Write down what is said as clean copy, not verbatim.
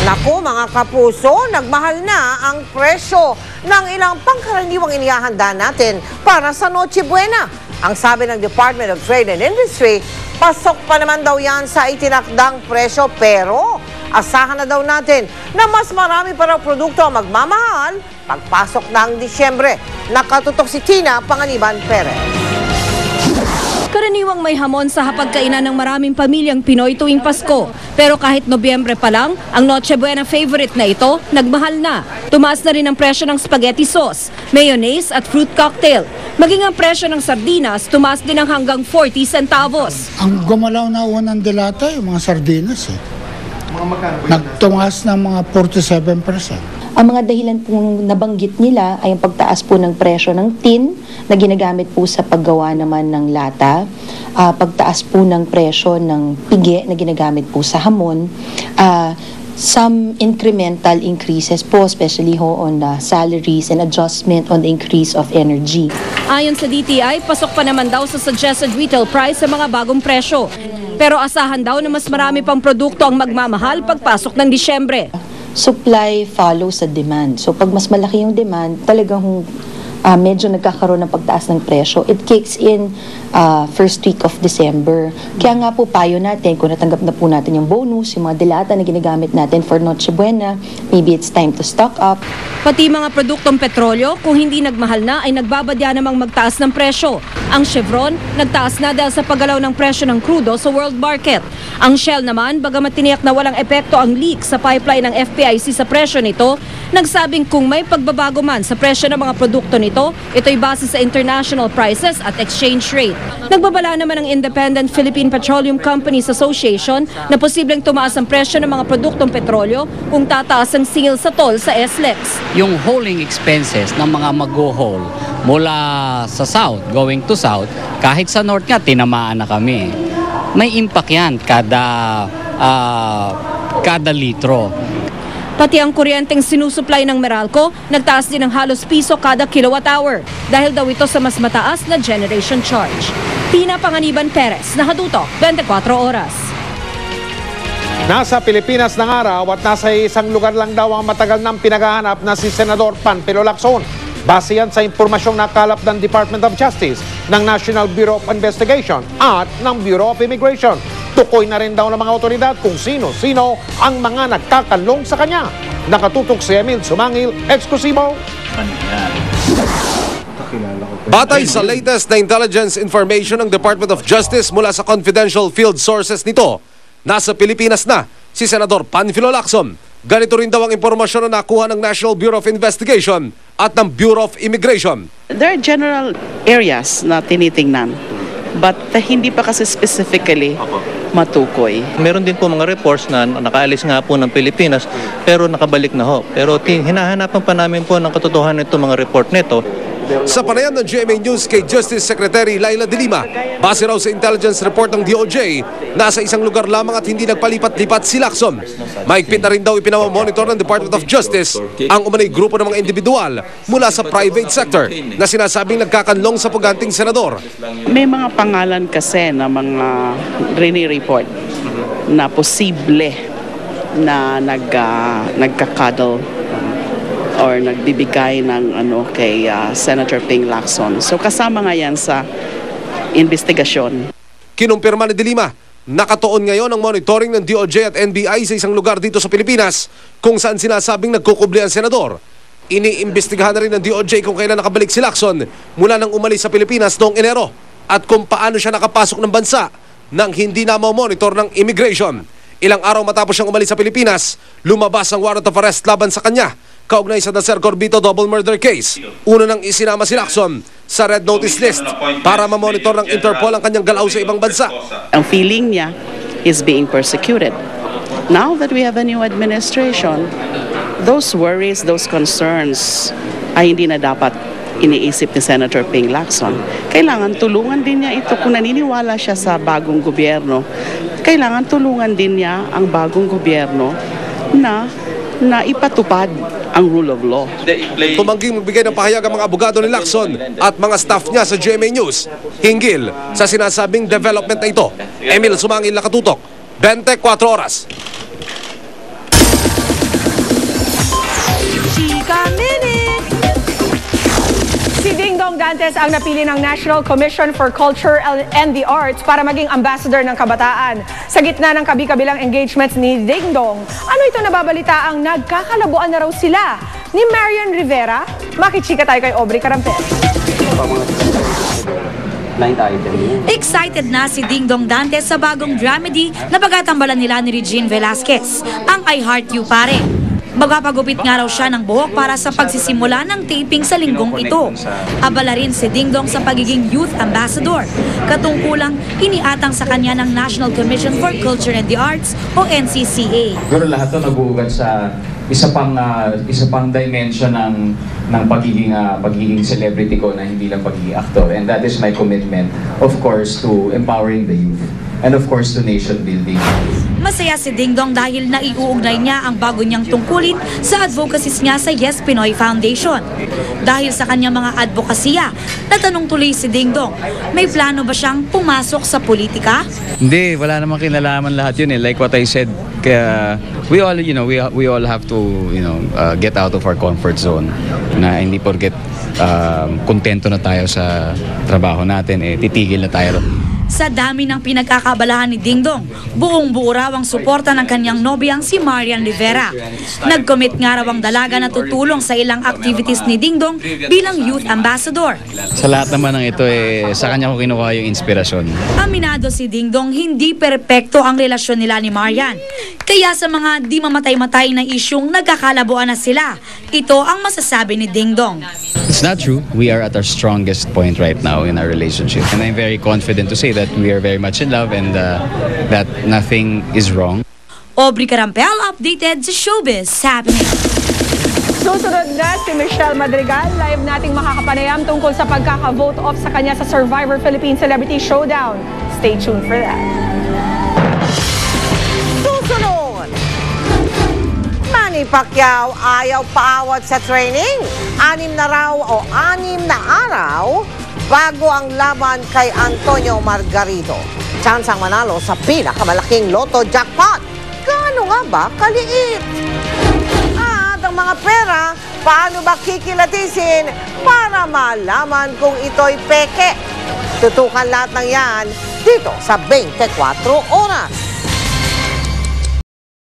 Naku mga kapuso, nagmahal na ang presyo ng ilang pangkaraniwang inihahanda natin para sa Noche Buena. Ang sabi ng Department of Trade and Industry, pasok pa naman daw yan sa itinakdang presyo pero asahan na daw natin na mas marami pa raw produkto ang magmamahal pagpasok ng Disyembre. Nakatutok si Tina Panganiban Perez. Karaniwang may hamon sa hapagkainan ng maraming pamilyang Pinoy tuwing Pasko. Pero kahit Nobyembre pa lang, ang Noche Buena favorite na ito, nagmahal na. Tumaas na rin ang presyo ng spaghetti sauce, mayonnaise at fruit cocktail. Maging ang presyo ng sardinas, tumaas din ng hanggang 40 centavos. Ang gumalaw na unang dilata, yung mga sardinas nagtumaas ng mga 47%. Ang mga dahilan pong nabanggit nila ay ang pagtaas po ng presyo ng tin na ginagamit po sa paggawa naman ng lata, pagtaas po ng presyo ng pigi na ginagamit po sa hamon, some incremental increases po, especially ho on the salaries and adjustment on the increase of energy. Ayon sa DTI, pasok pa naman daw sa suggested retail price sa mga bagong presyo. Pero asahan daw na mas marami pang produkto ang magmamahal pagpasok ng Disyembre. Supply follows sa demand. So pag mas malaki yung demand, talagang medyo nagkakaroon ng pagtaas ng presyo. It kicks in first week of December. Kaya nga po payo natin, kung natanggap na po natin yung bonus, yung mga dilata na ginagamit natin for Noche Buena, maybe it's time to stock up. Pati mga produktong petrolyo, kung hindi nagmahal na, ay nagbabadya namang magtaas ng presyo. Ang Chevron, nagtaas na dahil sa paggalaw ng presyo ng krudo sa world market. Ang Shell naman, bagamat tiniyak na walang epekto ang leak sa pipeline ng FPIC sa presyo nito, nagsabing kung may pagbabago man sa presyo ng mga produkto nito, ito'y base sa international prices at exchange rate. Nagbabala naman ang Independent Philippine Petroleum Companies Association na posibleng tumaas ang presyo ng mga produktong petrolyo kung tataas ang singil sa toll sa SLEX. Yung hauling expenses ng mga mag-haul mula sa south, going to south, kahit sa north nga, tinamaan na kami. May impact yan kada litro. Pati ang kuryenteng sinusupply ng Meralco, nagtaas din ng halos piso kada kilowatt hour dahil daw ito sa mas mataas na generation charge. Tina Panganiban Perez, Nakatutok, 24 Oras. Nasa Pilipinas ng araw at nasa isang lugar lang daw ang matagal nang pinaghahanap na si Senador Panfilo Lacson. Base yan sa impormasyong nakalap ng Department of Justice, ng National Bureau of Investigation at ng Bureau of Immigration. Tukoy na rin daw ng mga otoridad kung sino-sino ang mga nagkakanlong sa kanya. Nakatutok si Emil Sumangil, eksklusibo. Batay sa latest na intelligence information ng Department of Justice mula sa confidential field sources nito, nasa Pilipinas na si Senador Panfilo Lacson. Ganito rin daw ang impormasyon na nakuha ng National Bureau of Investigation at ng Bureau of Immigration. There are general areas na tinitingnan, but hindi pa kasi specifically matukoy. Meron din po mga reports na nakaalis nga po ng Pilipinas pero nakabalik na ho. Pero hinahanapan pa namin po ng katotohanan itong mga report nito. Sa panayam ng GMA News kay Justice Secretary Laila De Lima, base raw sa intelligence report ng DOJ, nasa isang lugar lamang at hindi nagpalipat-lipat si Lacson. Mahigpit na rin daw ipinamamonitor ng Department of Justice ang umanay grupo ng mga individual mula sa private sector na sinasabing nagkakanlong sa puganting senador. May mga pangalan kasi na mga rini-report na posible na nagkakadal or nagbibigay ng kay Senator Ping Lacson. So kasama nga yan sa investigasyon. Kinumpirma ni De Lima, nakatuon ngayon ang monitoring ng DOJ at NBI sa isang lugar dito sa Pilipinas kung saan sinasabing nagkukubli ang senador. Iniimbestigahan na rin ng DOJ kung kailan nakabalik si Lacson mula nang umalis sa Pilipinas noong Enero at kung paano siya nakapasok ng bansa nang hindi na monitor ng immigration. Ilang araw matapos siyang umalis sa Pilipinas, lumabas ang warrant of arrest laban sa kanya kaugnay sa Nasser Corbito double murder case. Una nang isinama si Lacson sa red notice list para mamonitor ng Interpol ang kanyang galaw sa ibang bansa. Ang feeling niya is being persecuted. Now that we have a new administration, those worries, those concerns ay hindi na dapat iniisip ni Senator Ping Lacson. Kailangan tulungan din niya ito kung naniniwala siya sa bagong gobyerno. Kailangan tulungan din niya ang bagong gobyerno na ipatupad ang rule of law. Tumangging magbigay ng pahayag ang mga abogado ni Lacson at mga staff niya sa GMA News hinggil sa sinasabing development na ito. Emil Sumangil, Nakatutok, 24 Oras. Ka-minute! Si Dingdong Dantes ang napili ng National Commission for Culture and the Arts para maging ambassador ng kabataan. Sa gitna ng kabi-kabilang engagements ni Dingdong, ano ito nababalita ang nagkakalabuan na raw sila ni Marian Rivera? Makichika tayo kay Aubrey Carampel. Excited na si Dingdong Dantes sa bagong dramedy na pagkatambalan nila ni Regine Velasquez, ang I Heart You Pare. Magpapagupit nga raw siya ng buhok para sa pagsisimula ng taping sa linggong ito. Abala rin si Dingdong sa pagiging Youth Ambassador. Katungkulang iniatang sa kanya ng National Commission for Culture and the Arts o NCCA. Pero lahat ito nag-uugat sa isa pang dimension ng pagiging celebrity ko na hindi lang pagiging actor, and that is my commitment, of course, to empowering the youth and of course to nation building. Masaya si Dingdong dahil naiuugnay niya ang bago niyang tungkulin sa advocacies niya sa Yes Pinoy Foundation. Dahil sa kanyang mga advokasya, natanong tuloy si Dingdong, may plano ba siyang pumasok sa politika? Hindi, wala namang kinalaman lahat yun eh. Like what I said, kaya we all have to get out of our comfort zone. Na hindi porket kontento na tayo sa trabaho natin, titigil na tayo. Sa dami ng pinagkakabalahan ni Dingdong, buong-buo raw ang suporta ng kanyang nobyang si Marian Rivera. Nag-commit nga raw ang dalaga na tutulong sa ilang activities ni Dingdong bilang Youth Ambassador. Sa lahat naman ng ito, sa kanya ko kinuha yung inspirasyon. Aminado si Dingdong hindi perpekto ang relasyon nila ni Marian. Kaya sa mga di mamatay-matay na isyung nagkakalabuan na sila, ito ang masasabi ni Dingdong. It's not true. We are at our strongest point right now in our relationship. And I'm very confident to say that we are very much in love and that nothing is wrong. Aubrey Carampel, updated sa Showbiz Happening. Susunod na si Michelle Madrigal. Live nating makakapanayam tungkol sa pagkaka-vote off sa kanya sa Survivor Philippine Celebrity Showdown. Stay tuned for that. Susunod! Manny Pacquiao ayaw paawat sa training. 6 na araw bago ang laban kay Antonio Margarito. Chance ang manalo sa pinakamalaking loto jackpot. Gaano nga ba kaliit? At ang mga pera, paano ba kikilatisin para malaman kung ito'y peke? Tutukan lahat ng yan dito sa 24 Oras.